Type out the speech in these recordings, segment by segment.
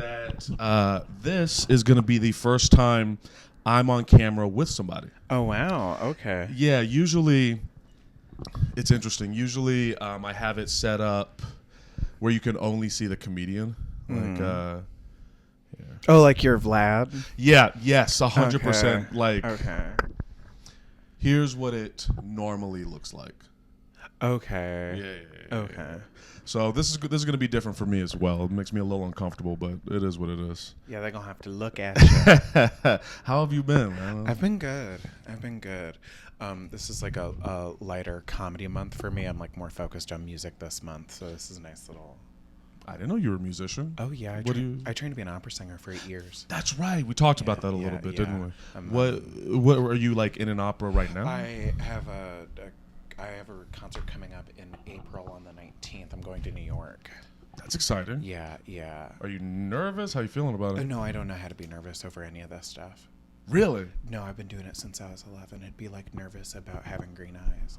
that this is going to be the first time I'm on camera with somebody. Oh, wow. Okay. Yeah, usually it's interesting. Usually I have it set up where you can only see the comedian. Oh, like your Vlad? Yeah, yes, 100%. Like, okay. Here's what it normally looks like. Okay. Yeah. Okay. So this is going to be different for me as well. It makes me a little uncomfortable, but it is what it is. Yeah, they're going to have to look at you. How have you been, man? I've been good. This is like a lighter comedy month for me. I'm like more focused on music this month, so this is a nice little... I didn't know you were a musician. Oh, yeah. I trained to be an opera singer for 8 years. That's right. We talked about that a little bit, didn't we? What are you like in an opera right now? I have a concert coming up in April on the 19th. I'm going to New York. That's exciting. Yeah. Are you nervous? How are you feeling about it? No, I don't know how to be nervous over any of this stuff. Really? No, I've been doing it since I was 11. It'd be like nervous about having green eyes.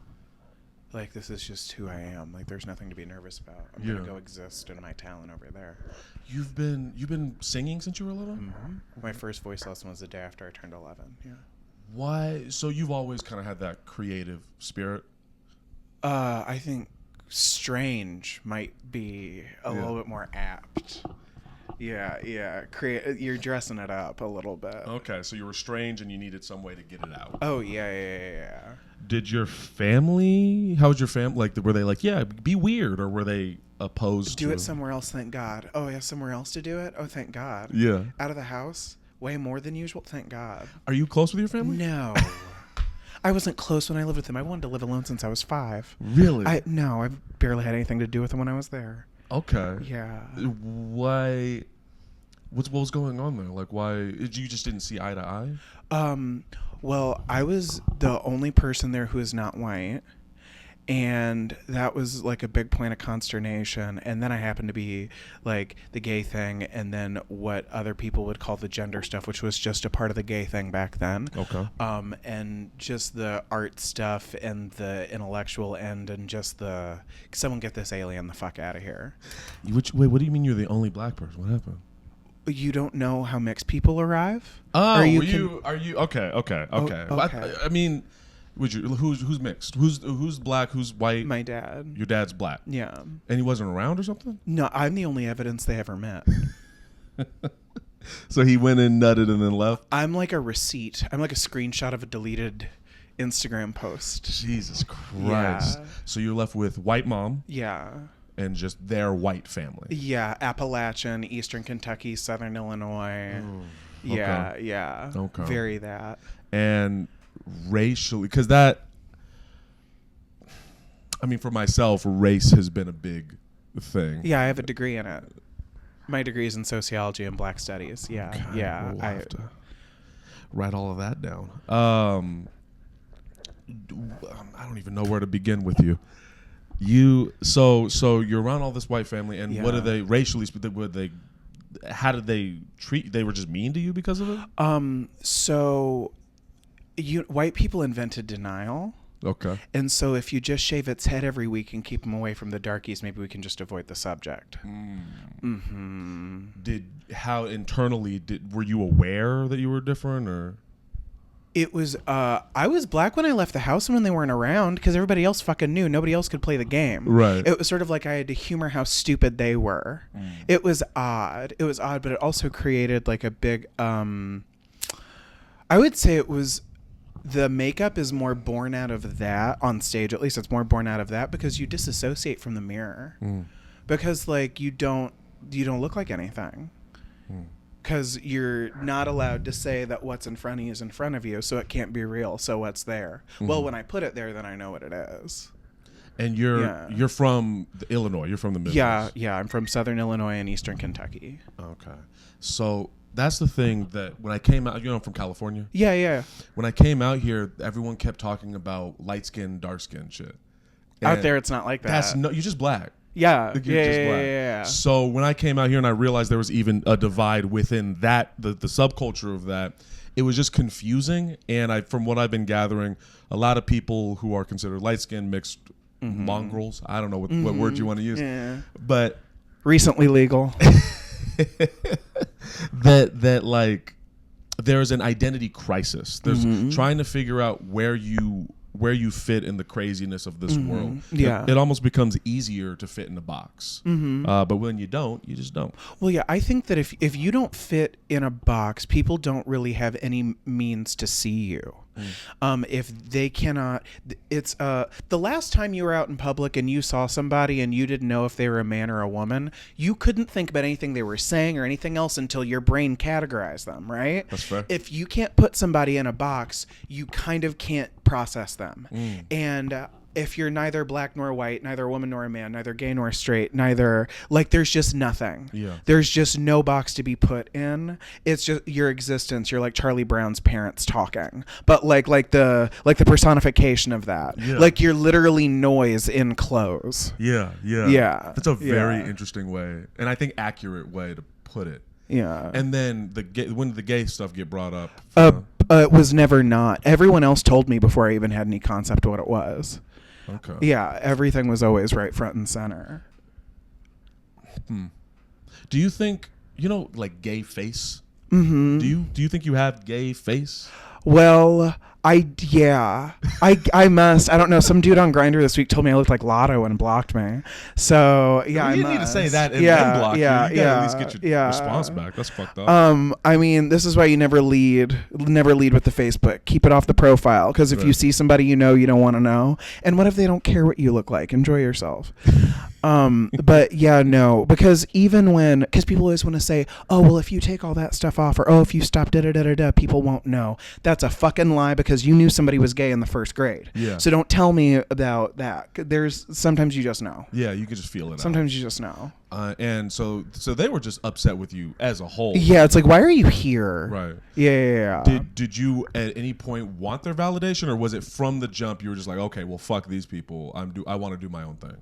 Like, this is just who I am. Like, there's nothing to be nervous about. I'm going to go exist in my talent over there. You've been singing since you were 11? Mm-hmm. My first voice lesson was the day after I turned 11. Yeah. Why? So you've always kind of had that creative spirit? I think strange might be a little bit more apt. Yeah. You're dressing it up a little bit. Okay, so you were strange and you needed some way to get it out. Oh, yeah. Did your family, how was your family, like, were they like, yeah, be weird, or were they opposed to? Do it somewhere else, thank God. Oh, I have somewhere else to do it? Oh, thank God. Yeah. Out of the house? Way more than usual? Thank God. Are you close with your family? No. I wasn't close when I lived with them. I wanted to live alone since I was 5. Really? No, I barely had anything to do with them when I was there. Okay. Yeah. Why? What was going on there? Like, why? You just didn't see eye to eye? Well, I was the only person there who is not white. And that was like a big point of consternation. And then I happened to be like the gay thing, and then what other people would call the gender stuff, which was just a part of the gay thing back then. Okay. And just the art stuff and the intellectual end, and just someone get this alien the fuck out of here. Wait, what do you mean you're the only black person? What happened? You don't know how mixed people arrive? Oh, are you okay? Okay. I mean, who's mixed? Who's black? Who's white? My dad. Your dad's black. Yeah. And he wasn't around or something? No, I'm the only evidence they ever met. So he went and nutted and then left? I'm like a receipt. I'm like a screenshot of a deleted Instagram post. Jesus Christ. Yeah. So you're left with white mom. Yeah. And just their white family. Yeah, Appalachian, Eastern Kentucky, Southern Illinois. Ooh, okay. Yeah. Okay. Very that. And racially, because that, I mean, for myself, race has been a big thing. Yeah, I have a degree in it. My degree is in sociology and black studies. Yeah. Okay. Yeah. We'll have to write all of that down. I don't even know where to begin with you. So you're around all this white family, and what are they racially? How did they treat? They were just mean to you because of it. So, white people invented denial. Okay. And so, if you just shave its head every week and keep them away from the darkies, maybe we can just avoid the subject. Mm-hmm. How internally were you aware that you were different, or? It was, I was black when I left the house and when they weren't around, because everybody else fucking knew. Nobody else could play the game. Right. It was sort of like I had to humor how stupid they were. It was odd. But it also created like a big, I would say it was, the makeup is more born out of that on stage. At least it's more born out of that because you disassociate from the mirror. Because like you don't look like anything. Because you're not allowed to say that what's in front of you is in front of you, so it can't be real. So what's there? Well, when I put it there, then I know what it is. And you're from Illinois. You're from the Midwest. Yeah. I'm from Southern Illinois and Eastern Kentucky. Okay. So that's the thing that when I came out, I'm from California. Yeah. When I came out here, everyone kept talking about light skin, dark skin shit. And out there, it's not like that. You're just black. Yeah. Just black. Yeah. So when I came out here and I realized there was even a divide within that, the subculture of that, it was just confusing. And from what I've been gathering, a lot of people who are considered light-skinned, mixed mongrels, I don't know what word you want to use, but recently legal. that like there's an identity crisis. There's trying to figure out where you fit in the craziness of this world. Yeah. It almost becomes easier to fit in a box. But when you don't, you just don't. Well, yeah, I think that if you don't fit in a box, people don't really have any means to see you. If they cannot, it's the last time you were out in public and you saw somebody and you didn't know if they were a man or a woman, you couldn't think about anything they were saying or anything else until your brain categorized them, right? That's fair. If you can't put somebody in a box, you kind of can't process them. And if you're neither black nor white, neither a woman nor a man, neither gay nor straight, neither, like, there's just nothing. Yeah. There's just no box to be put in. It's just your existence. You're like Charlie Brown's parents talking, but like the personification of that. Yeah. Like, you're literally noise in clothes. Yeah. Yeah. That's a very interesting way, and I think accurate way to put it. Yeah. And then when did the gay stuff get brought up? It was never not. Everyone else told me before I even had any concept of what it was. Okay. Yeah, everything was always right front and center. Do you think, like gay face? Do you think you have gay face? Well, I must. I don't know. Some dude on Grindr this week told me I looked like Lotto and blocked me. So yeah, I you need to say that and yeah, then block you. You gotta at least get your yeah. response back. That's fucked up. I mean, this is why you never lead with the Facebook. Keep it off the profile, because if you see somebody you don't want to know. And what if they don't care what you look like? Enjoy yourself. But yeah, no, because because people always want to say, oh, well, if you take all that stuff off, or, oh, if you stop people won't know. That's a fucking lie, because you knew somebody was gay in the first grade. Yeah. So don't tell me about that. Sometimes you just know. Yeah, you could just feel it. Sometimes you just know. And so they were just upset with you as a whole. Yeah, it's like, why are you here? Right. Yeah. Did you at any point want their validation, or was it from the jump you were just like, okay, well, fuck these people. I want to do my own thing.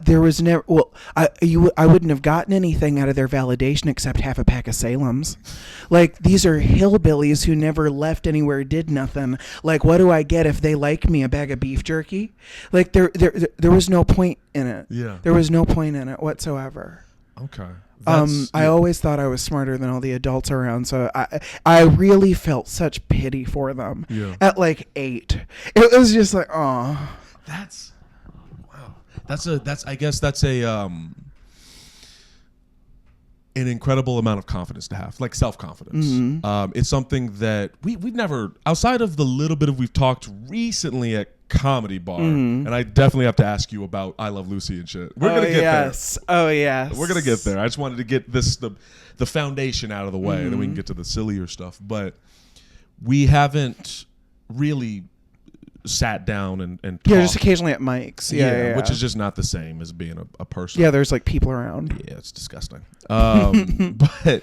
There was never. Well, I wouldn't have gotten anything out of their validation except half a pack of Salems. Like, these are hillbillies who never left anywhere, did nothing. Like, what do I get if they like me? A bag of beef jerky? Like, there was no point in it. Yeah. There was no point in it whatsoever. Okay. I always thought I was smarter than all the adults around, so I really felt such pity for them. Yeah. At like 8, it was just like, oh. I guess that's an incredible amount of confidence to have, like self-confidence. It's something that we've never, outside of the little bit of we've talked recently at Comedy Bar, and I definitely have to ask you about I Love Lucy and shit. We're gonna get there. Oh yes. We're gonna get there. I just wanted to get the foundation out of the way, and then we can get to the sillier stuff. But we haven't really sat down and talked. Yeah, just occasionally at Mike's. Yeah. Which is just not the same as being a person. Yeah, there's like people around. Yeah, it's disgusting. But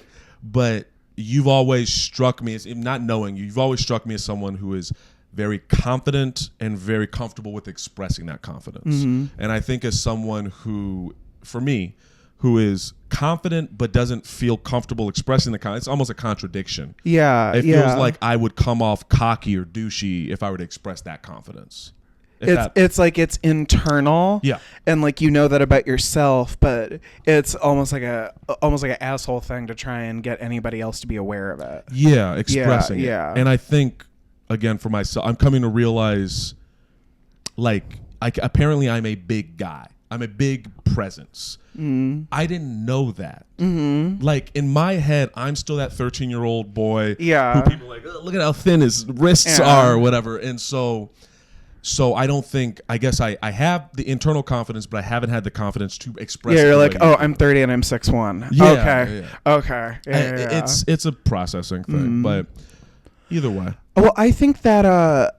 you've always struck me as, not knowing you, you've always struck me as someone who is very confident and very comfortable with expressing that confidence. And I think as someone who, for me, who is confident but doesn't feel comfortable expressing the confidence, it's almost a contradiction. Yeah, it feels like I would come off cocky or douchey if I were to express that confidence. It's like it's internal, and like you know that about yourself, but it's almost like an asshole thing to try and get anybody else to be aware of it. Yeah, expressing it. Yeah. And I think, again, for myself, I'm coming to realize, like, apparently I'm a big guy. I'm a big presence. I didn't know that. Like, in my head, I'm still that 13-year-old boy. Yeah. Who people are like, oh, look at how thin his wrists are, or whatever. And so I don't think, I guess I have the internal confidence, but I haven't had the confidence to express it. Yeah, you're like, oh, I'm 30 and I'm 6'1". Yeah, Okay. Yeah. It's a processing thing, but either way. Well, I think that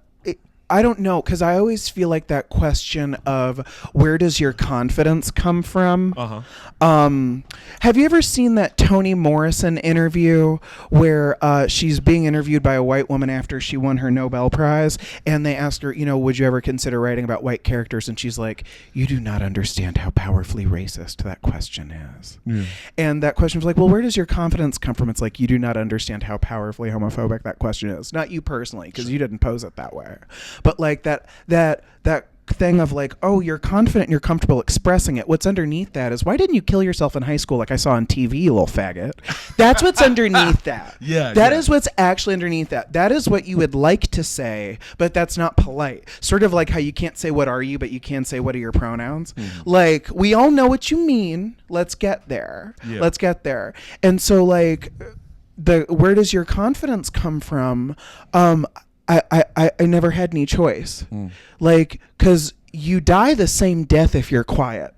I don't know, because I always feel like that question of where does your confidence come from? Have you ever seen that Toni Morrison interview where she's being interviewed by a white woman after she won her Nobel Prize, and they asked her, would you ever consider writing about white characters? And she's like, you do not understand how powerfully racist that question is. Yeah. And that question was like, well, where does your confidence come from? It's like, you do not understand how powerfully homophobic that question is. Not you personally, because you didn't pose it that way. But like that thing of like, oh, you're confident and you're comfortable expressing it. What's underneath that is, why didn't you kill yourself in high school like I saw on TV, you little faggot? That's what's underneath that. Yeah, that is what's actually underneath that. That is what you would like to say, but that's not polite. Sort of like how you can't say what are you, but you can say what are your pronouns. Like, we all know what you mean. Let's get there. Yeah. Let's get there. And so like, where does your confidence come from? I never had any choice. Like, because you die the same death if you're quiet.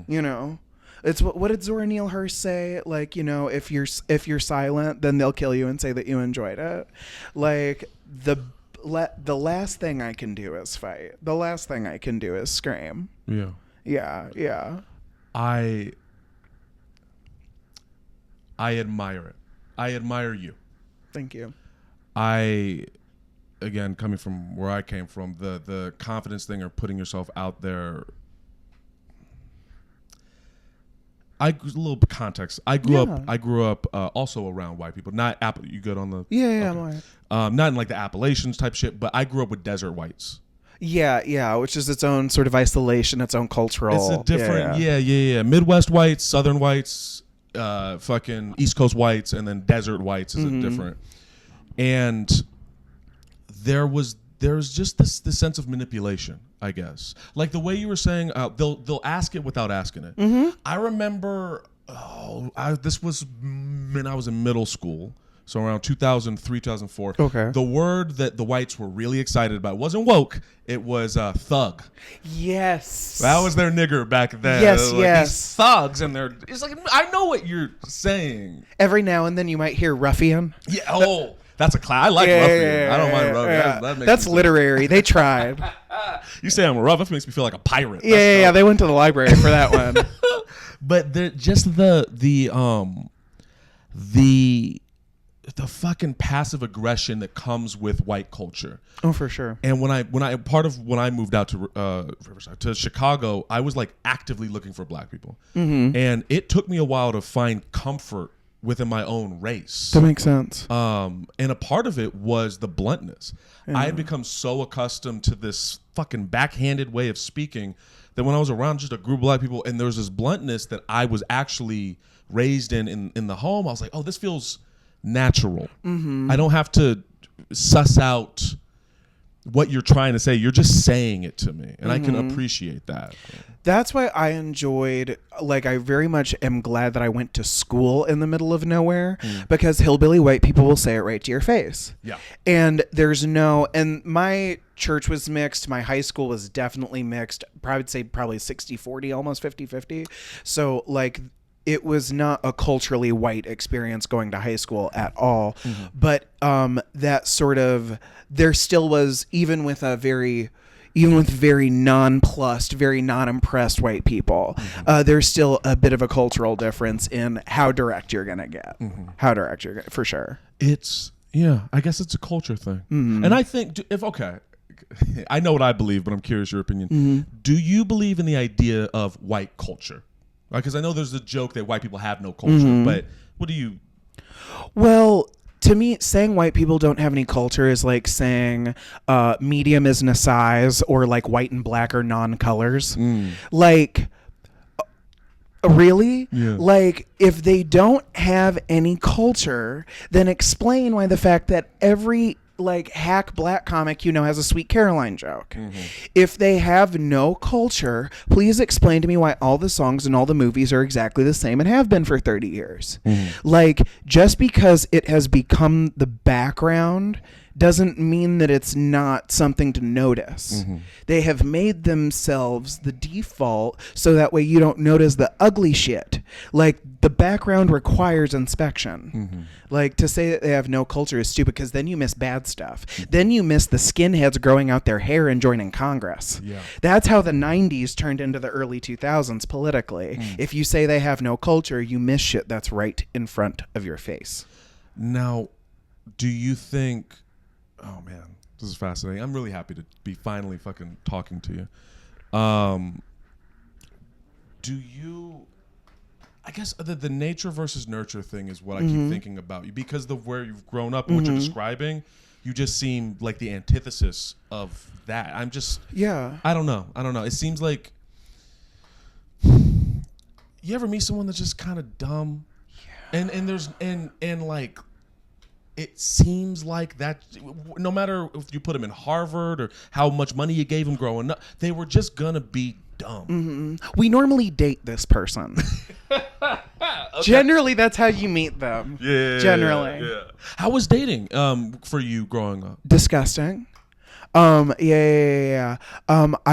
You know, it's what did Zora Neale Hirsch say? Like, you know, if you're silent, then they'll kill you and say that you enjoyed it. Like, the last thing I can do is fight. The last thing I can do is scream. Yeah. I admire it. I admire you. Thank you. Again, coming from where I came from, the confidence thing or putting yourself out there. A little context. I grew up also around white people. Not you good on the I'm all right. not in like the Appalachians type shit, but I grew up with desert whites. Yeah, which is its own sort of isolation, its own cultural. It's a different, Midwest whites, Southern whites, fucking East Coast whites, and then desert whites is a different. And there's just this sense of manipulation, I guess. Like the way you were saying, they'll ask it without asking it. I remember, this was when I was in middle school. So around 2003, 2004. Okay. The word that the whites were really excited about wasn't woke. It was thug. Yes. That was their nigger back then. Yes. These thugs, and it's like, I know what you're saying. Every now and then you might hear ruffian. Yeah. Oh, that's a class. I like ruffian. I don't mind ruffian. Yeah. That makes That's literary. They tried. You say I'm rough. That makes me feel like a pirate. Yeah. They went to the library for that one. But just the fucking passive aggression that comes with white culture. Oh, for sure. And when I moved out to Chicago, I was like actively looking for black people, and it took me a while to find comfort within my own race. That makes sense. And a part of it was the bluntness. I had become so accustomed to this fucking backhanded way of speaking that when I was around just a group of black people and there was this bluntness that I was actually raised in the home, I was like, oh, this feels natural. I don't have to suss out what you're trying to say. You're just saying it to me, and I can appreciate that. That's why I enjoyed, like, I very much am glad that I went to school in the middle of nowhere, because hillbilly white people will say it right to your face. Yeah. And and my church was mixed. My high school was definitely mixed. I would say probably 60-40, almost 50-50. So, like, it was not a culturally white experience going to high school at all. But that sort of, there still was, even with very nonplussed, very non-impressed white people, there's still a bit of a cultural difference in how direct you're going to get. How direct you're going to, for sure. I guess it's a culture thing. And I think, I know what I believe, but I'm curious your opinion. Do you believe in the idea of white culture? Because I know there's a joke that white people have no culture, but what do you... Well, to me, saying white people don't have any culture is like saying medium isn't a size, or like white and black are non-colors. Like, really? Yeah. Like, if they don't have any culture, then explain why the fact that every like hack black comic has a Sweet Caroline joke. If they have no culture, please explain to me why all the songs and all the movies are exactly the same and have been for 30 years. Like, just because it has become the background doesn't mean that it's not something to notice. They have made themselves the default so that way you don't notice the ugly shit. Like, the background requires inspection. Like, to say that they have no culture is stupid, because then you miss bad stuff. Then you miss the skinheads growing out their hair and joining Congress. That's how the 90s turned into the early 2000s politically. If you say they have no culture, you miss shit that's right in front of your face. Now, do you think... Oh, man, this is fascinating. I'm really happy to be finally fucking talking to you. Do you... I guess the nature versus nurture thing is what I keep thinking about you, because the where you've grown up and what you're describing, you just seem like the antithesis of that. I'm just I don't know. It seems like you ever meet someone that's just kind of dumb, and there's and like it seems like that no matter if you put them in Harvard or how much money you gave them growing up, they were just gonna be dumb. We normally date this person. Generally, that's how you meet them. Yeah. Generally. Yeah. How was dating for you growing up? Disgusting. I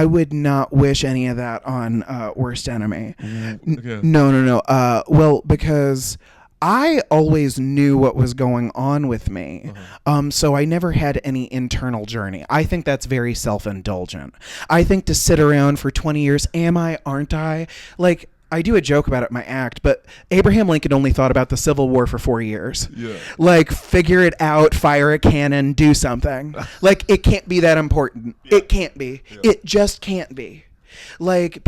would not wish any of that on worst enemy. Okay. No. Well, because I always knew what was going on with me. So I never had any internal journey. I think that's very self-indulgent. I think to sit around for 20 years, am I, aren't I? Like, I do a joke about it in my act, but Abraham Lincoln only thought about the Civil War for 4 years. Yeah. Like, figure it out, fire a cannon, do something. Like, it can't be that important. Yeah. It can't be. Yeah. It just can't be. Like,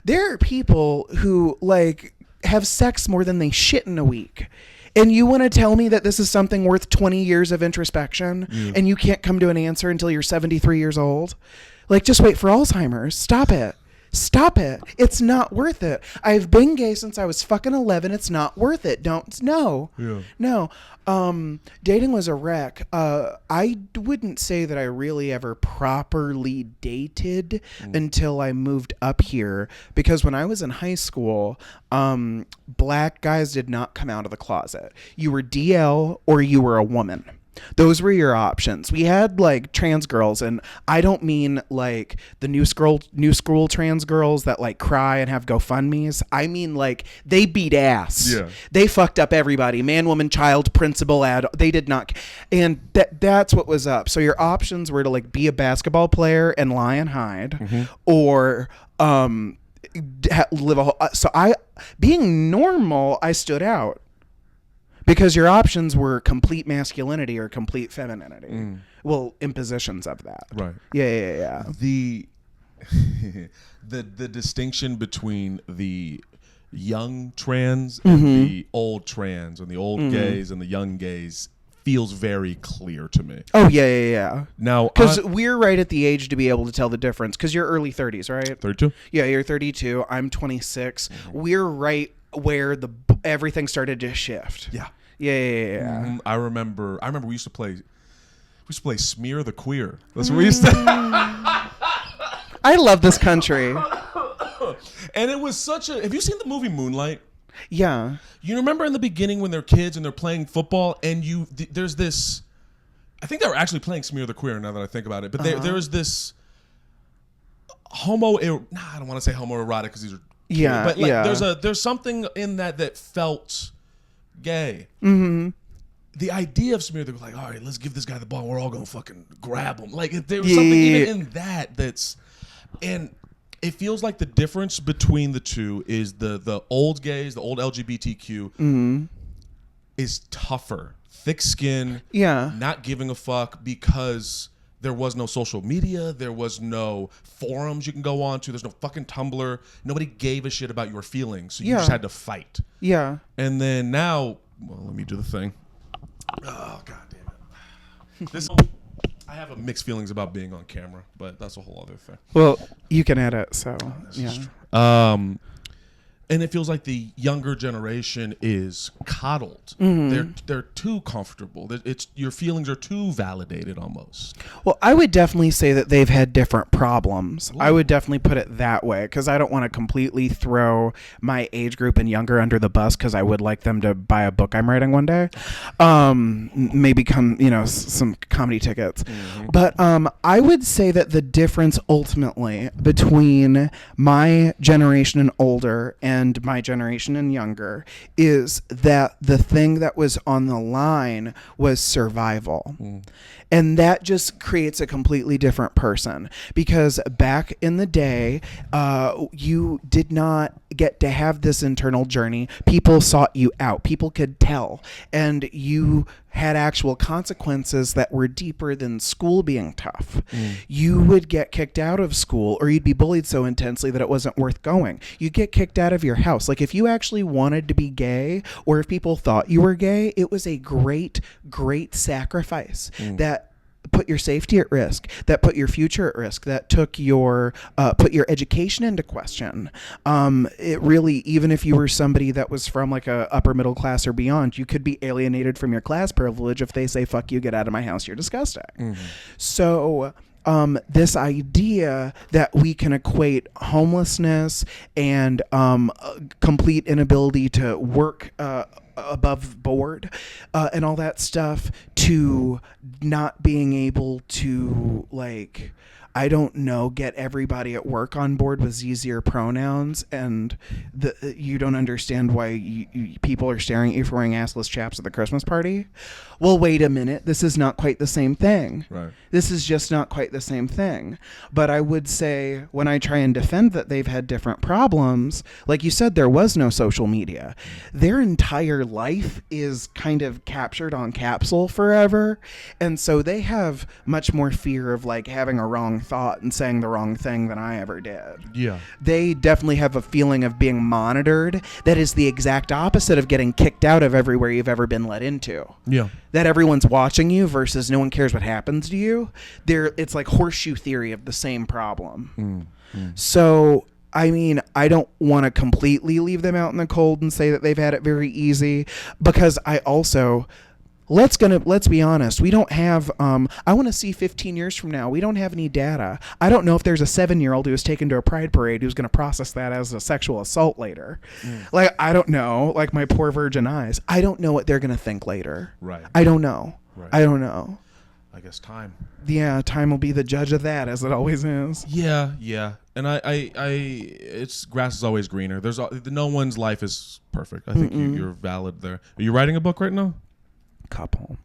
there are people who, like, have sex more than they shit in a week. And you want to tell me that this is something worth 20 years of introspection and you can't come to an answer until you're 73 years old? Like, just wait for Alzheimer's. Stop it. Stop it. It's not worth it. I've been gay since I was fucking 11. It's not worth it. No. Dating was a wreck. I wouldn't say that I really ever properly dated until I moved up here, because when I was in high school, black guys did not come out of the closet. You were DL or you were a woman. Those were your options. We had like trans girls, and I don't mean like the new school trans girls that like cry and have GoFundMes. I mean like they beat ass. Yeah. They fucked up everybody. Man, woman, child, principal, they did not. And that's what was up. So your options were to like be a basketball player and lie and hide, or live a whole. Being normal, I stood out. Because your options were complete masculinity or complete femininity. Well, impositions of that. Right. Yeah. The distinction between the young trans and the old trans, and the old gays and the young gays feels very clear to me. Oh, yeah. Now, because we're right at the age to be able to tell the difference. Because you're early 30s, right? 32? Yeah, you're 32. I'm 26. We're right where everything started to shift. Yeah. Yeah. I remember we used to play Smear the Queer. That's what we used to. I love this country. And it was such a. Have you seen the movie Moonlight? Yeah. You remember in the beginning when they're kids and they're playing football, and there's this. I think they were actually playing Smear the Queer, now that I think about it. But there was this I don't want to say homoerotic because these are. Yeah. But like, there's something in that felt gay. The idea of Smear, they were like, all right, let's give this guy the ball and we're all gonna fucking grab him. Like there was something even in that's, and it feels like the difference between the two is the old gays, the old LGBTQ is tougher, thick skin, not giving a fuck, because there was no social media, there was no forums you can go on to, there's no fucking Tumblr, nobody gave a shit about your feelings, so you just had to fight. Yeah. And then now, well, let me do the thing. Oh, god damn it. I have mixed feelings about being on camera, but that's a whole other thing. Well, you can edit, so yeah. And it feels like the younger generation is coddled. They're too comfortable. Your feelings are too validated almost. Well, I would definitely say that they've had different problems. Ooh. I would definitely put it that way, because I don't want to completely throw my age group and younger under the bus, because I would like them to buy a book I'm writing one day. Maybe come, some comedy tickets. But I would say that the difference ultimately between my generation and older and my generation and younger is that the thing that was on the line was survival. And that just creates a completely different person, because back in the day, you did not get to have this internal journey. People sought you out. People could tell. And you had actual consequences that were deeper than school being tough. You would get kicked out of school, or you'd be bullied so intensely that it wasn't worth going. You'd get kicked out of your house. Like, if you actually wanted to be gay, or if people thought you were gay, it was a great, great sacrifice that put your safety at risk, that put your future at risk, that took your put your education into question. It really, even if you were somebody that was from like a upper middle class or beyond, you could be alienated from your class privilege if they say, fuck you, get out of my house, you're disgusting. So this idea that we can equate homelessness and complete inability to work above board and all that stuff to not being able to, like, I don't know, get everybody at work on board with easier pronouns, and you don't understand why people are staring at you for wearing assless chaps at the Christmas party. Well, wait a minute. This is not quite the same thing. Right. This is just not quite the same thing. But I would say, when I try and defend that they've had different problems, like you said, there was no social media. Their entire life is kind of captured on capsule forever. And so they have much more fear of, like, having a wrong thought and saying the wrong thing than I ever did. Yeah. They definitely have a feeling of being monitored that is the exact opposite of getting kicked out of everywhere you've ever been let into. Yeah. That everyone's watching you versus no one cares what happens to you. It's like horseshoe theory of the same problem. So, I mean, I don't want to completely leave them out in the cold and say that they've had it very easy, because I also... Let's be honest. We don't have, I want to see 15 years from now. We don't have any data. I don't know if there's a 7-year-old who was taken to a pride parade who's going to process that as a sexual assault later. Like, I don't know, like my poor virgin eyes. I don't know what they're going to think later. Right. I don't know. Right. I don't know. I guess time. Yeah, time will be the judge of that, as it always is. Yeah, yeah. And it's grass is always greener. No one's life is perfect. I think you're valid there. Are you writing a book right now? Couple.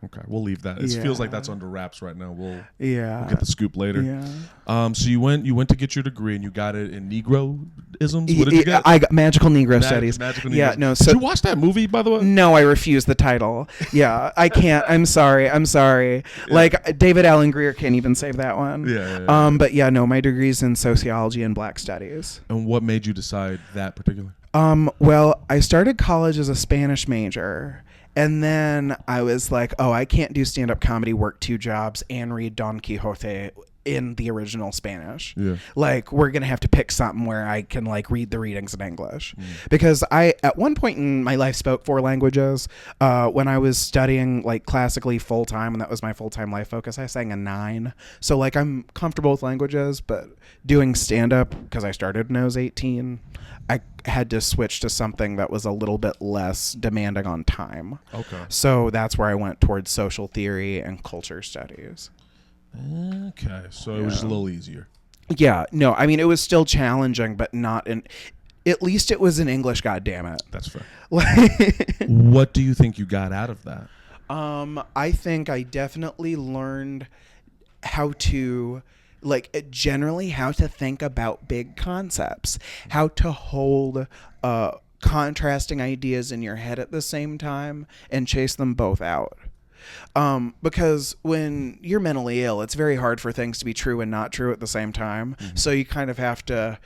Okay, we'll leave that. It feels like that's under wraps right now. We'll get the scoop later. Yeah. So you went to get your degree and you got it in Negroisms. What did you get? I got Magical Negro Studies. Magical Negro. Yeah, no. Did you watch that movie, by the way? No, I refuse the title. Yeah, I can't. I'm sorry. Yeah. Like, David Allen Greer can't even save that one. Yeah. But yeah, no, my degree's in sociology and Black studies. And what made you decide that particularly? Well, I started college as a Spanish major. And then I was like, oh, I can't do stand-up comedy, work 2 jobs, and read Don Quixote in the original Spanish. Yeah. Like, we're going to have to pick something where I can, like, read the readings in English. Because I, at one point in my life, spoke 4 languages. When I was studying, like, classically full-time, and that was my full-time life focus, I sang a 9. So, like, I'm comfortable with languages, but doing stand-up, because I started when I was 18, I had to switch to something that was a little bit less demanding on time. Okay. So that's where I went towards social theory and culture studies. Okay. So it was just a little easier. Yeah. No, I mean, it was still challenging, but not in... At least it was in English, goddammit. That's fair. What do you think you got out of that? I think I definitely learned how to... like, generally how to think about big concepts, how to hold contrasting ideas in your head at the same time and chase them both out. Because when you're mentally ill, it's very hard for things to be true and not true at the same time. So you kind of have to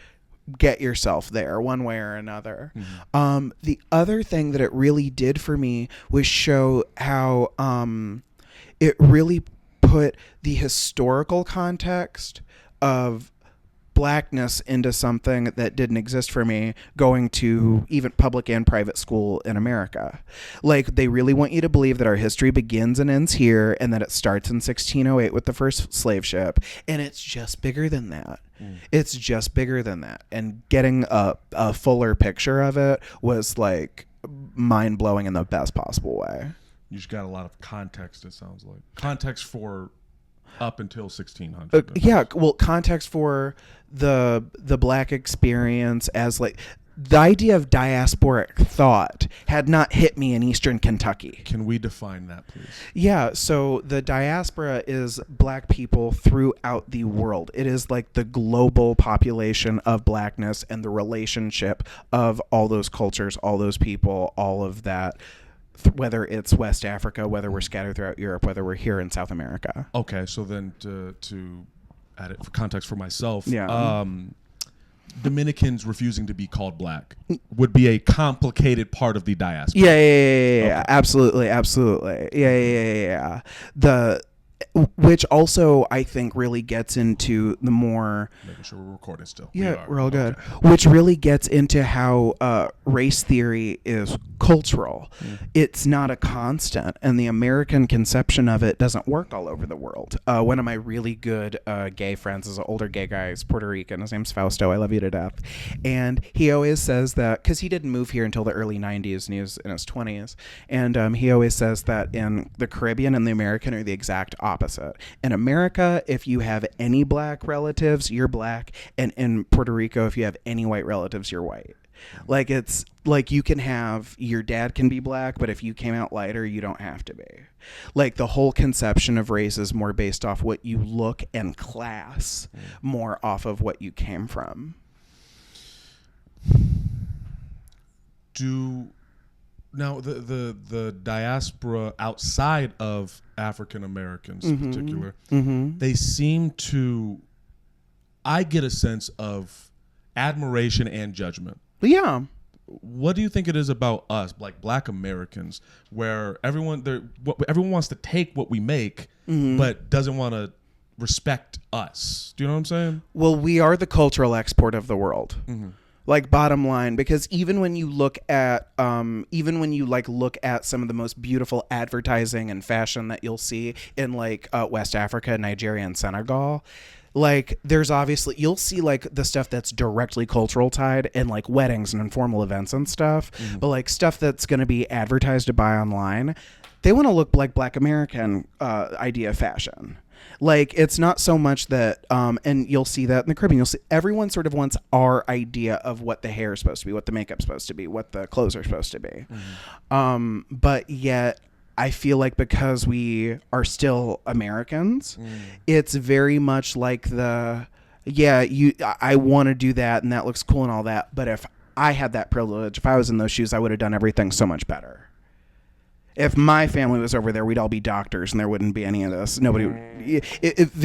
get yourself there one way or another. The other thing that it really did for me was show how it really put the historical context of blackness into something that didn't exist for me going to even public and private school in America. Like, they really want you to believe that our history begins and ends here and that it starts in 1608 with the first slave ship, and it's just bigger than that. It's just bigger than that. And getting a fuller picture of it was, like, mind-blowing in the best possible way. You just got a lot of context, it sounds like. Context for up until 1600. Yeah, well, context for the black experience as, like, the idea of diasporic thought had not hit me in Eastern Kentucky. Can we define that, please? Yeah, so the diaspora is black people throughout the world. It is like the global population of blackness and the relationship of all those cultures, all those people, all of that whether it's West Africa, whether we're scattered throughout Europe, whether we're here in South America. Okay, so then to add it for context for myself, Yeah. Dominicans refusing to be called black would be a complicated part of the diaspora. Yeah, Okay. absolutely. Yeah. Which also I think really gets into the more. Making sure we're recording still. Yeah, We we're all good. Okay. Which really gets into how race theory is cultural. It's not a constant, and the American conception of it doesn't work all over the world. One of my really good gay friends is an older gay guy. He's Puerto Rican. His name's Fausto. I love you to death. And he always says that, because he didn't move here until the early 90s, and he was in his 20s, and he always says that in the Caribbean and the American are the exact opposite. In America, if you have any black relatives, you're black, and in Puerto Rico, if you have any white relatives, you're white. Like, it's like you can have, your dad can be black, but if you came out lighter, you don't have to be. Like, the whole conception of race is more based off what you look and class, more off of what you came from. Now the diaspora outside of African Americans in particular, they seem to, I get a sense of admiration and judgment. Yeah. What do you think it is about us, like black Americans, where everyone wants to take what we make, but doesn't want to respect us? Do you know what I'm saying? Well, we are the cultural export of the world. Like, bottom line, because even when you look at look at some of the most beautiful advertising and fashion that you'll see in like West Africa, Nigeria, and Senegal, like, there's obviously, you'll see like the stuff that's directly cultural tied in like weddings and informal events and stuff, but like stuff that's going to be advertised to buy online, they want to look like Black American idea of fashion. Like, it's not so much that, and you'll see that in the Caribbean, you'll see everyone sort of wants our idea of what the hair is supposed to be, what the makeup's supposed to be, what the clothes are supposed to be. But yet, I feel like because we are still Americans, it's very much like I want to do that and that looks cool and all that. But if I had that privilege, if I was in those shoes, I would have done everything so much better. If my family was over there, we'd all be doctors and there wouldn't be any of this. Nobody would. It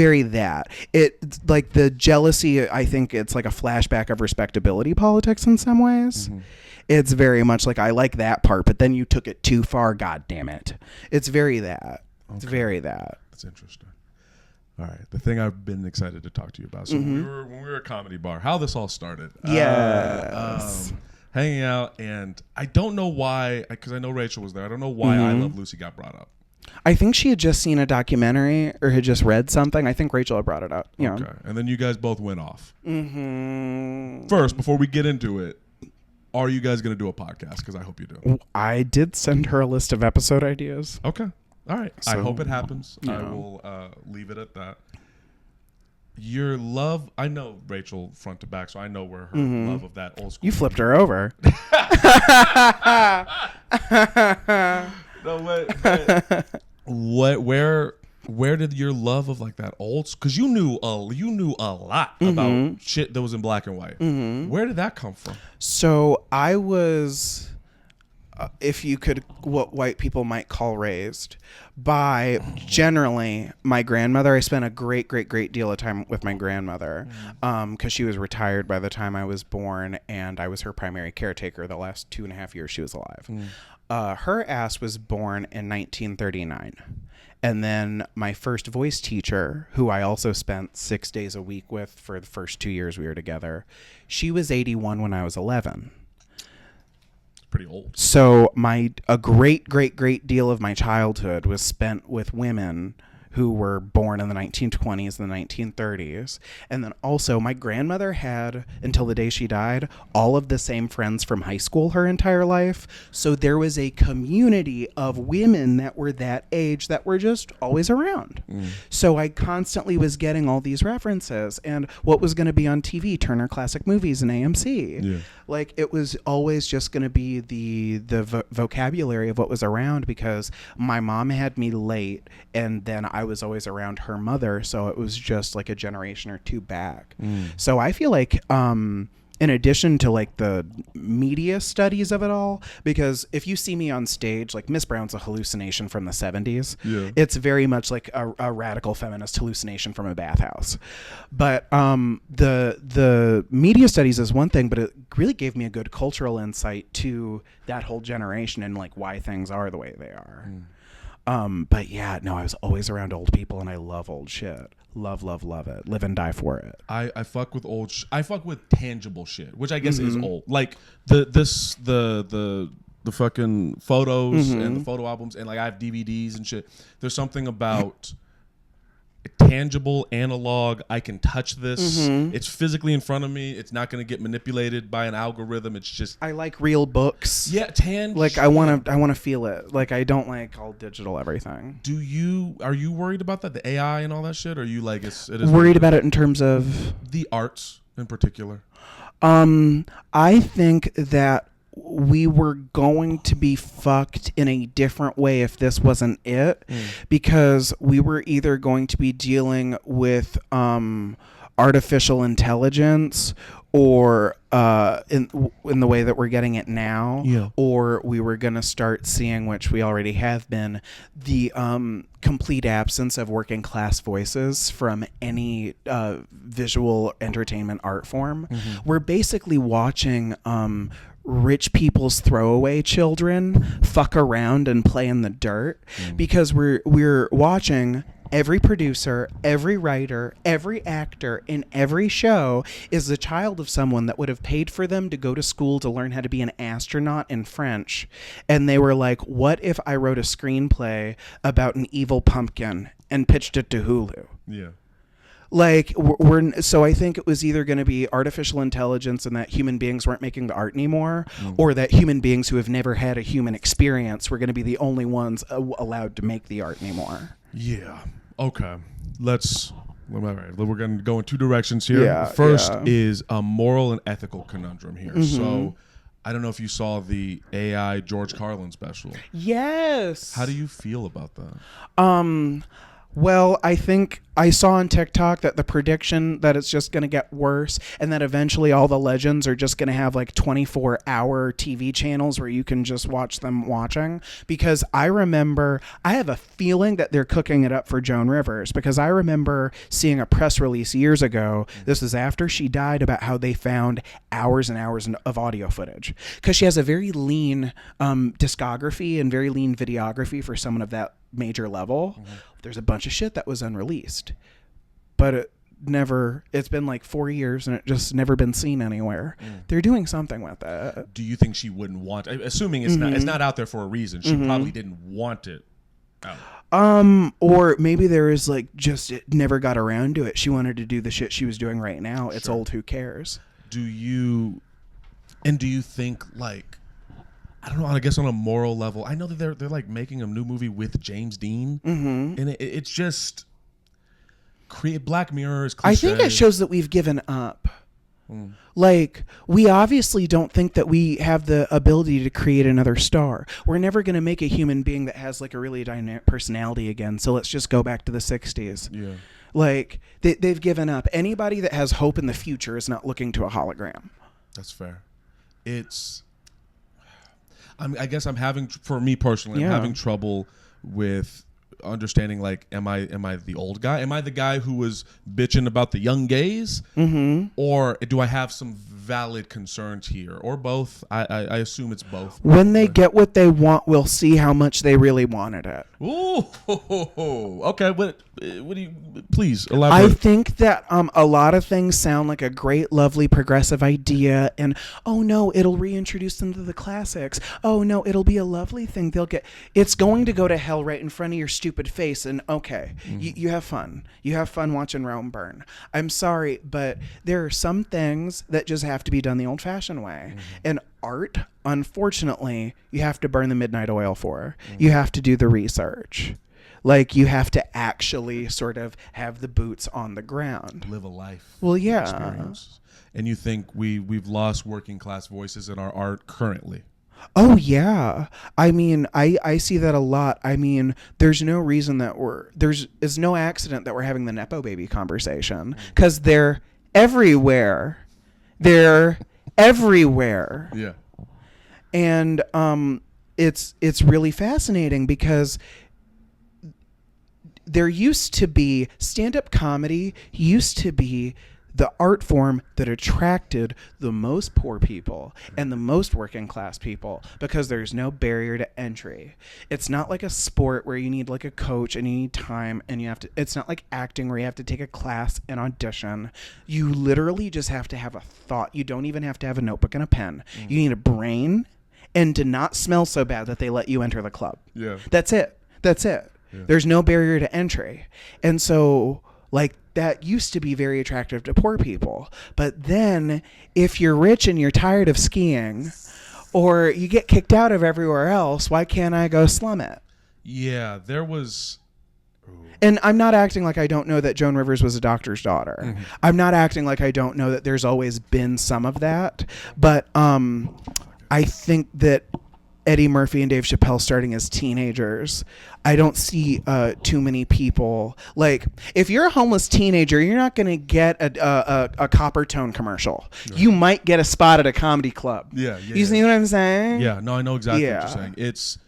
like the jealousy, I think it's like a flashback of respectability politics in some ways. It's very much like, I like that part, but then you took it too far, god damn it. It's very that. It's very that. That's interesting. All right. The thing I've been excited to talk to you about. So when we were at Comedy Bar, how this all started. Yes. Hanging out, and I don't know why, because I know Rachel was there. I don't know why I Love Lucy got brought up. I think she had just seen a documentary or had just read something. I think Rachel had brought it up. Yeah. Okay. And then you guys both went off. First, before we get into it, are you guys going to do a podcast? Because I hope you do. I did send her a list of episode ideas. Okay. All right. I So, hope it happens. yeah. I will leave it at that. Your love, I know Rachel front to back, so I know where her love of that old school. You flipped her over. No, where did your love of like that old, because you knew a lot about shit that was in black and white. Where did that come from? So I was, if you could, what white people might call raised by generally my grandmother. I spent a great deal of time with my grandmother because she was retired by the time I was born, and I was her primary caretaker the last 2.5 years she was alive. Her ass was born in 1939. And then my first voice teacher, who I also spent 6 days a week with for the first 2 years we were together, she was 81 when I was 11. Pretty old. So a great deal of my childhood was spent with women who were born in the 1920s and the 1930s. And then also my grandmother had, until the day she died, all of the same friends from high school her entire life. So there was a community of women that were that age that were just always around. So I constantly was getting all these references and what was going to be on TV, Turner Classic Movies and AMC. Yeah. Like, it was always just going to be the vocabulary of what was around, because my mom had me late and then I was always around her mother. So it was just like a generation or two back. So I feel like in addition to like the media studies of it all, because if you see me on stage, like Miss Brown's a hallucination from the 70s. Yeah. It's very much like a radical feminist hallucination from a bathhouse. But the media studies is one thing, but it really gave me a good cultural insight to that whole generation and like why things are the way they are. But yeah, no, I was always around old people, and I love old shit. Love it. Live and die for it. I fuck with I fuck with tangible shit, which I guess is old. Like the fucking photos and the photo albums, and like I have DVDs and shit. There's something about tangible, analog. I can touch this. It's physically in front of me. It's not going to get manipulated by an algorithm. It's just I like real books. Yeah, tangible. Like I want to feel it. Like I don't like all digital everything. Are you worried about that, the AI and all that shit? Or are you like it is worried about it in terms of the arts in particular? I think that we were going to be fucked in a different way if this wasn't it, because we were either going to be dealing with artificial intelligence or in the way that we're getting it now, or we were going to start seeing, which we already have been, the complete absence of working class voices from any visual entertainment art form. We're basically watching rich people's throwaway children fuck around and play in the dirt, because we're watching every producer, every writer, every actor in every show is the child of someone that would have paid for them to go to school to learn how to be an astronaut in French. And they were like, what if I wrote a screenplay about an evil pumpkin and pitched it to Hulu? Yeah. Like so I think it was either going to be artificial intelligence and that human beings weren't making the art anymore, or that human beings who have never had a human experience were going to be the only ones allowed to make the art anymore. Yeah. Okay. All right. We're going to go in two directions here. Yeah, First is a moral and ethical conundrum here. So I don't know if you saw the AI George Carlin special. Yes. How do you feel about that? Well, I think I saw on TikTok that the prediction that it's just going to get worse, and that eventually all the legends are just going to have like 24-hour TV channels where you can just watch them watching. Because I have a feeling that they're cooking it up for Joan Rivers, because I remember seeing a press release years ago. This was after she died, about how they found hours and hours of audio footage, because she has a very lean discography and very lean videography for someone of that major level. There's a bunch of shit that was unreleased, but it's been like 4 years and it just never been seen anywhere. They're doing something with that. Do you think she wouldn't want, assuming it's not out there for a reason, she probably didn't want it out. Or maybe there is like just it never got around to it. She wanted to do the shit she was doing right now. It's old, who cares? Do you think, like, I don't know, I guess on a moral level, I know that they're like making a new movie with James Dean, and it's just Black Mirror is cliche. I think it shows that we've given up. Like, we obviously don't think that we have the ability to create another star. We're never going to make a human being that has like a really dynamic personality again, so let's just go back to the 60s. Yeah. Like, they've given up. Anybody that has hope in the future is not looking to a hologram. That's fair. I guess for me personally, I'm having trouble with understanding, like, am I the old guy? Am I the guy who was bitching about the young gays? Or do I have some valid concerns here? Or both? I assume it's both. When they get what they want, we'll see how much they really wanted it. Ooh, okay. What do you, please elaborate? I think that a lot of things sound like a great, lovely, progressive idea, and oh no, it'll reintroduce them to the classics. Oh no, it'll be a lovely thing. It's going to go to hell right in front of your stupid face, and okay, you have fun. You have fun watching Rome burn. I'm sorry, but there are some things that just have to be done the old-fashioned way, and art, unfortunately, you have to burn the midnight oil for. You have to do the research. Like, you have to actually sort of have the boots on the ground. Live a life. Well, yeah. Experience. And you think we've lost working class voices in our art currently? Oh, yeah. I mean, I see that a lot. I mean, there's no reason that it's no accident that we're having the Nepo baby conversation, because they're everywhere. They're everywhere. Yeah. And it's really fascinating because there used to be stand-up comedy used to be the art form that attracted the most poor people and the most working class people because there's no barrier to entry. It's not like a sport where you need like a coach and you need time and you have to, it's not like acting where you have to take a class and audition. You literally just have to have a thought. You don't even have to have a notebook and a pen. You need a brain and to not smell so bad that they let you enter the club. Yeah. That's it. Yeah. There's no barrier to entry. And so like that used to be very attractive to poor people. But then if you're rich and you're tired of skiing or you get kicked out of everywhere else, why can't I go slum it? Yeah, there was... And I'm not acting like I don't know that Joan Rivers was a doctor's daughter. Mm-hmm. I'm not acting like I don't know that there's always been some of that. But I think that Eddie Murphy and Dave Chappelle starting as teenagers, I don't see too many people. Like, if you're a homeless teenager, you're not going to get a Copper Tone commercial. Right. You might get a spot at a comedy club. Yeah. You see what I'm saying? Yeah, no, I know exactly what you're saying.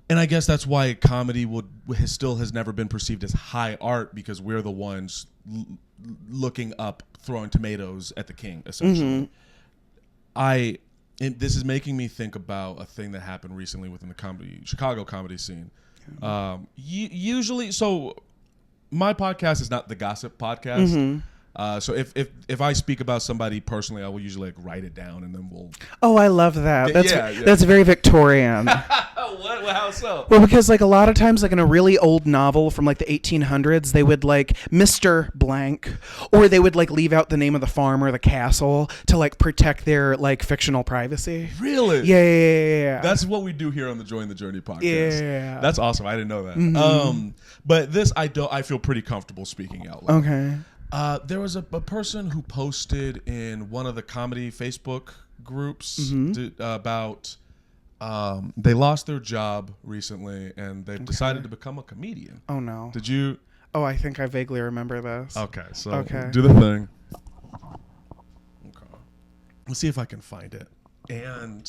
And I guess that's why comedy still has never been perceived as high art because we're the ones looking up, throwing tomatoes at the king, essentially. Mm-hmm. And this is making me think about a thing that happened recently within the Chicago comedy scene. Usually, so my podcast is not the gossip podcast. Mm-hmm. So if I speak about somebody personally, I will usually like write it down and then we'll. Oh, I love that. That's very Victorian. What? How so? Well, because like a lot of times, like in a really old novel from like the 1800s, they would like Mr. Blank, or they would like leave out the name of the farm or the castle to like protect their like fictional privacy. Really? Yeah. That's what we do here on the Join the Journey podcast. Yeah. That's awesome. I didn't know that. Mm-hmm. But this I feel pretty comfortable speaking out loud. Okay. There was a person who posted in one of the comedy Facebook groups about they lost their job recently and they've decided to become a comedian. Oh no. Did you? Oh, I think I vaguely remember this. Okay, so do the thing. Okay. Let's see if I can find it. And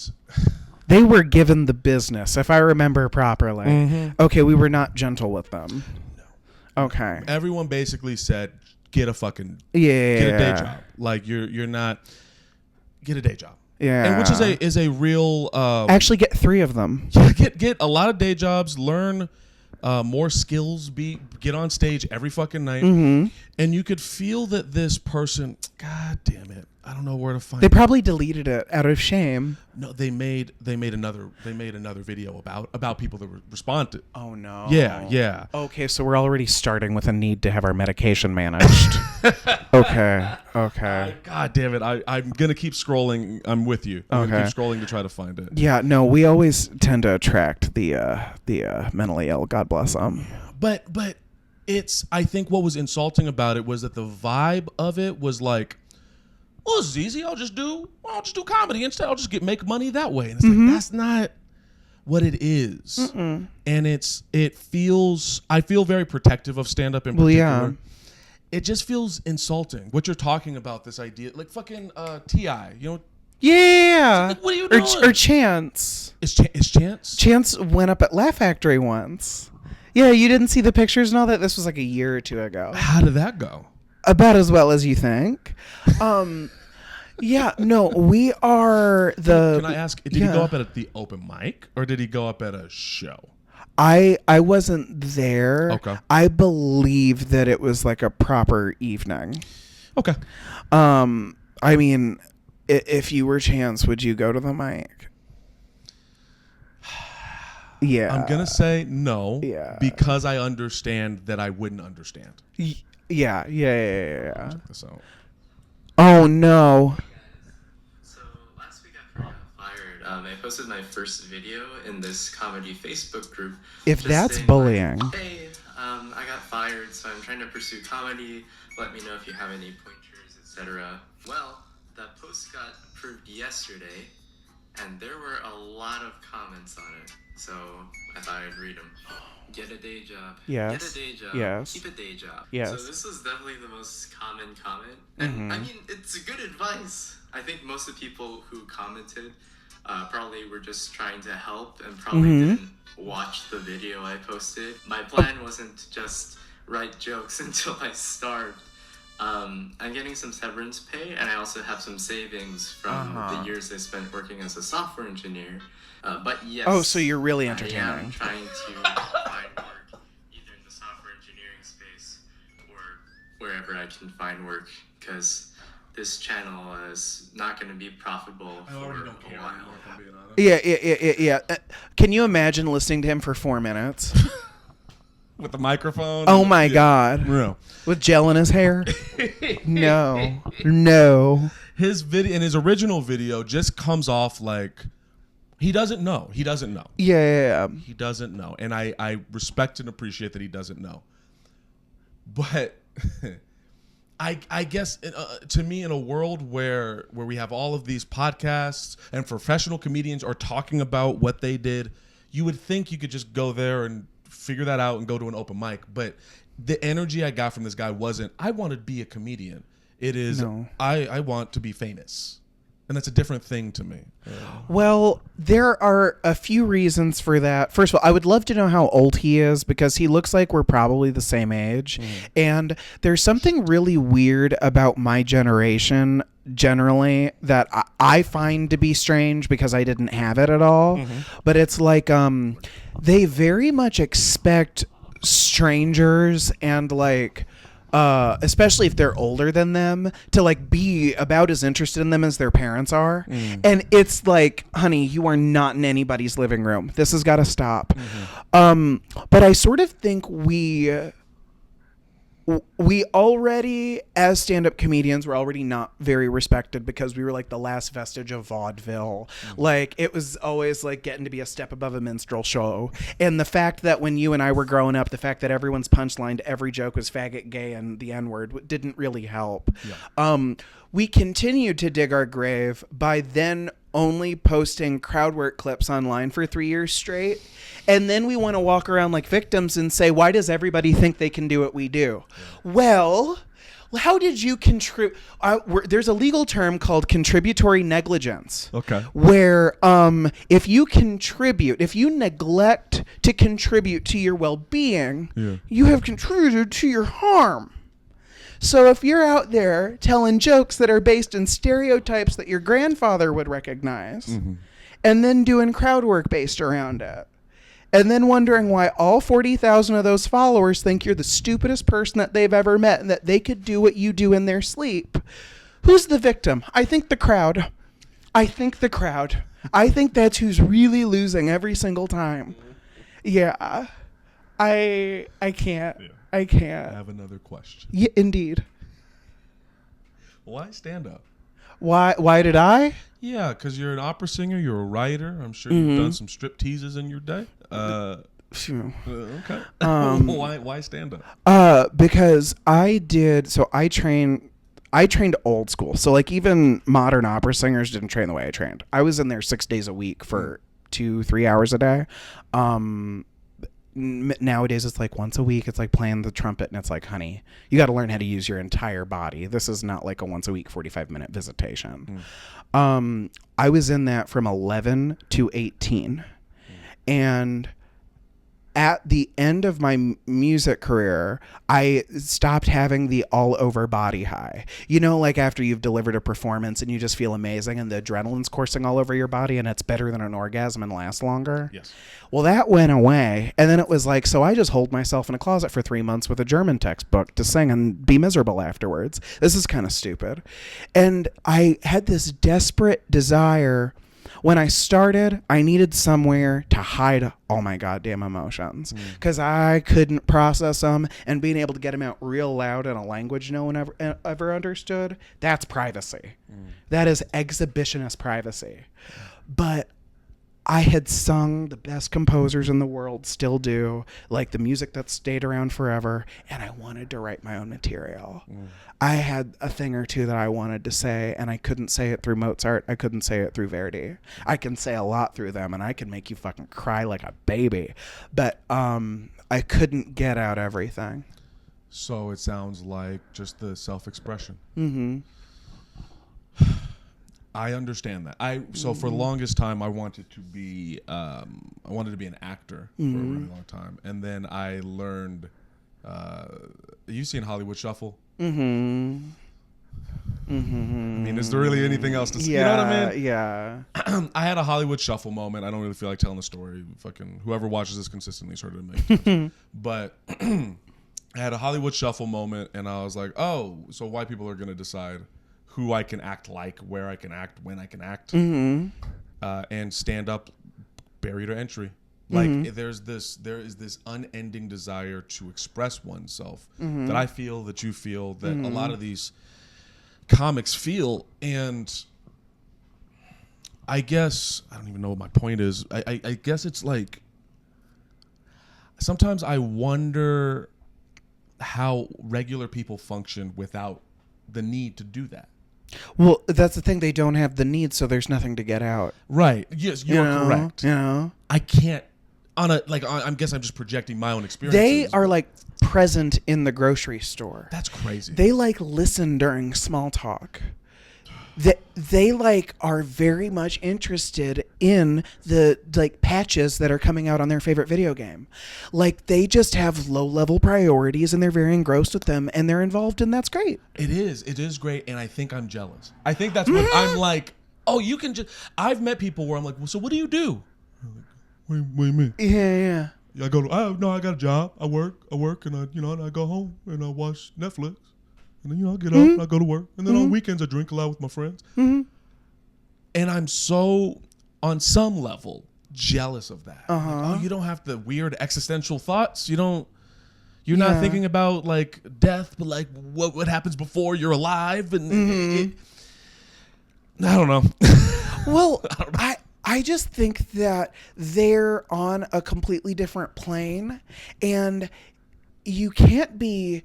they were given the business, if I remember properly. Mm-hmm. Okay, we were not gentle with them. No. Okay. Everyone basically said, get a fucking get a day job. Like you're not get a day job. Yeah. And which is a real actually get 3 of them. Yeah, get a lot of day jobs, learn more skills, get on stage every fucking night. Mm-hmm. And you could feel that this person, god damn it, I don't know where to find it. They probably deleted it out of shame. No, they made another video about people that responded. Oh no. Yeah. Okay, so we're already starting with a need to have our medication managed. Okay. God damn it. I'm going to keep scrolling. I'm with you. I'm going to keep scrolling to try to find it. Yeah, no, we always tend to attract the mentally ill. God bless them. But I think what was insulting about it was that the vibe of it was like, well, this is easy. I'll just do comedy instead. I'll just make money that way. And it's like, that's not what it is. Mm-mm. And I feel very protective of stand-up in particular. Yeah. It just feels insulting. What you're talking about, this idea, like fucking T.I., you know? Yeah. Like, what are you doing? Or Chance. Is Chance? Chance went up at Laugh Factory once. Yeah, you didn't see the pictures and all that? This was like a year or 2 ago. How did that go? About as well as you think. Yeah, no, we are the... Can I ask, did he go up at the open mic or did he go up at a show? I wasn't there. Okay. I believe that it was like a proper evening. Okay. I mean, if you were Chance, would you go to the mic? Yeah. I'm going to say no. Yeah. Because I understand that I wouldn't understand. Yeah. Check this out. Oh, no. So last week after I got fired, I posted my first video in this comedy Facebook group. If that's bullying. Like, hey, I got fired, so I'm trying to pursue comedy. Let me know if you have any pointers, etc. Well, that post got approved yesterday, and there were a lot of comments on it. So I thought I'd read them. Get a day job. Yes. Get a day job. Yes. Keep a day job. Yes. So this was definitely the most common comment. And I mean, it's good advice. I think most of the people who commented probably were just trying to help and probably didn't watch the video I posted. My plan wasn't to just write jokes until I starved. I'm getting some severance pay, and I also have some savings from the years I spent working as a software engineer. But yes. Oh, so you're really entertaining. I am trying to find work either in the software engineering space or wherever I can find work, because this channel is not going to be profitable for a while. Yeah. Can you imagine listening to him for 4 minutes? With the microphone. Oh my God. No. With gel in his hair? No. His video and his original video just comes off like he doesn't know. He doesn't know. Yeah. He doesn't know. And I respect and appreciate that he doesn't know. But I guess to me, in a world where we have all of these podcasts and professional comedians are talking about what they did, you would think you could just go there and figure that out and go to an open mic. But the energy I got from this guy wasn't, I want to be a comedian. It is, No. I want to be famous. And that's a different thing to me. Well, there are a few reasons for that. First of all, I would love to know how old he is, because he looks like we're probably the same age. And there's something really weird about my generation generally that I find to be strange, because I didn't have it at all. But it's like they very much expect strangers and like especially if they're older than them, to like be about as interested in them as their parents are. And it's like, honey, you are not in anybody's living room. This has got to stop. But I sort of think we already, as stand-up comedians, were already not very respected, because we were like the last vestige of vaudeville. Like, it was always like getting to be a step above a minstrel show. And the fact that when you and I were growing up, the fact that everyone's punchline to every joke was faggot, gay, and the N-word didn't really help. We continued to dig our grave by then only posting crowd work clips online for 3 years straight. And then we want to walk around like victims and say, why does everybody think they can do what we do? Well, how did you contribute? There's a legal term called contributory negligence. Okay. Where if you neglect to contribute to your well-being, you have contributed to your harm. So if you're out there telling jokes that are based in stereotypes that your grandfather would recognize, and then doing crowd work based around it, and then wondering why all 40,000 of those followers think you're the stupidest person that they've ever met and that they could do what you do in their sleep, who's the victim? I think the crowd. I think that's who's really losing every single time. Yeah. I can't. I can't. I have another question. Yeah, indeed. Why stand up? Why did I? Yeah, because you're an opera singer, you're a writer. I'm sure you've done some strip teases in your day. Okay. Why stand up? Because I trained old school. So like even modern opera singers didn't train the way I trained. I was in there 6 days a week for 2-3 hours a day. Nowadays it's like once a week. It's like playing the trumpet, and it's like, honey, you got to learn how to use your entire body. This is not like a once a week 45-minute visitation. I was in that from 11 to 18, and at the end of my music career, I stopped having the all over body high. You know, like after you've delivered a performance and you just feel amazing and the adrenaline's coursing all over your body and it's better than an orgasm and lasts longer. Yes. Well, that went away. And then it was like, so I just hold myself in a closet for 3 months with a German textbook to sing and be miserable afterwards. This is kind of stupid. And I had this desperate desire. When I started, I needed somewhere to hide all my goddamn emotions, because I couldn't process them, and being able to get them out real loud in a language no one ever understood, that's privacy. That is exhibitionist privacy. But I had sung the best composers in the world, still do, like the music that stayed around forever, and I wanted to write my own material. I had a thing or two that I wanted to say, and I couldn't say it through Mozart. I couldn't say it through Verdi. I can say a lot through them, and I can make you fucking cry like a baby. But I couldn't get out everything. So it sounds like just the self-expression. Mm-hmm. I understand that. So for the longest time, I wanted to be an actor for a really long time, and then I learned. You've seen Hollywood Shuffle. Mm-hmm. Mm-hmm. I mean, is there really anything else to say? Yeah, You know what I mean? Yeah. I had a Hollywood Shuffle moment. I don't really feel like telling the story. Fucking whoever watches this consistently has heard it a million times. But I had a Hollywood Shuffle moment, and I was like, oh, so white people are going to decide who I can act like, where I can act, when I can act, and stand up barrier to entry. Like there is this unending desire to express oneself that I feel, that you feel, that a lot of these comics feel. And I guess I don't even know what my point is. I guess it's like sometimes I wonder how regular people function without the need to do that. Well, that's the thing. They don't have the need, so there's nothing to get out. Right. Yes, you're correct. You know? I can't. I guess I'm just projecting my own experiences. They are like present in the grocery store. That's crazy. They like listen during small talk. They like are very much interested in the like patches that are coming out on their favorite video game. Like they just have low level priorities and they're very engrossed with them and they're involved, and that's great. It is great, and I think I'm jealous. I think that's what I'm like. Oh, you can just. I've met people where I'm like, well, so what do you do? What do you mean? Yeah. I go. I got a job. I work, and I go home and I watch Netflix. And then, I get up and I go to work. And then on weekends, I drink a lot with my friends. Mm-hmm. And I'm so, on some level, jealous of that. Like, oh, you don't have the weird existential thoughts. You're not thinking about, like, death, but, like, what happens before you're alive. And I don't know. Well, I just think that they're on a completely different plane. And you can't be...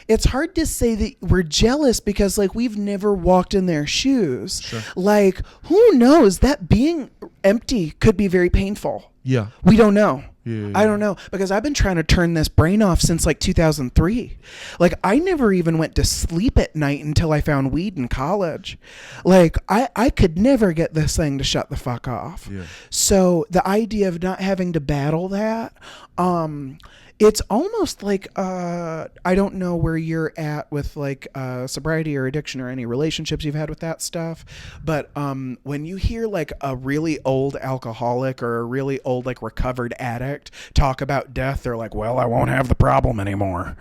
It's hard to say that we're jealous because like we've never walked in their shoes. Sure. Like who knows, that being empty could be very painful. Yeah. We don't know. Yeah. I don't know because I've been trying to turn this brain off since like 2003. Like I never even went to sleep at night until I found weed in college. Like I could never get this thing to shut the fuck off. Yeah. So the idea of not having to battle that, it's almost like I don't know where you're at with like sobriety or addiction or any relationships you've had with that stuff, but when you hear like a really old alcoholic or a really old like recovered addict talk about death, they're like, well, I won't have the problem anymore.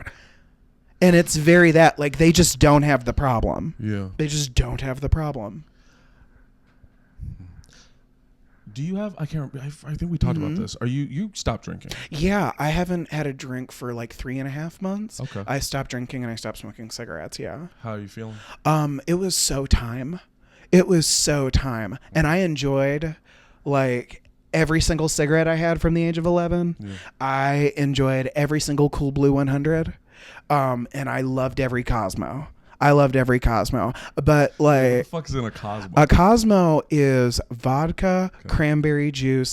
And it's very that, like they just don't have the problem. Yeah. They just don't have the problem. Do you have? I can't. I think we talked about this. Are you stopped drinking? Yeah, I haven't had a drink for like 3.5 months. Okay. I stopped drinking and I stopped smoking cigarettes. Yeah. How are you feeling? It was so time. It was so time, and I enjoyed like every single cigarette I had from the age of 11. Yeah. I enjoyed every single Cool Blue 100, and I loved every Cosmo. But like, what the fuck is in a Cosmo? A Cosmo is vodka, cranberry juice,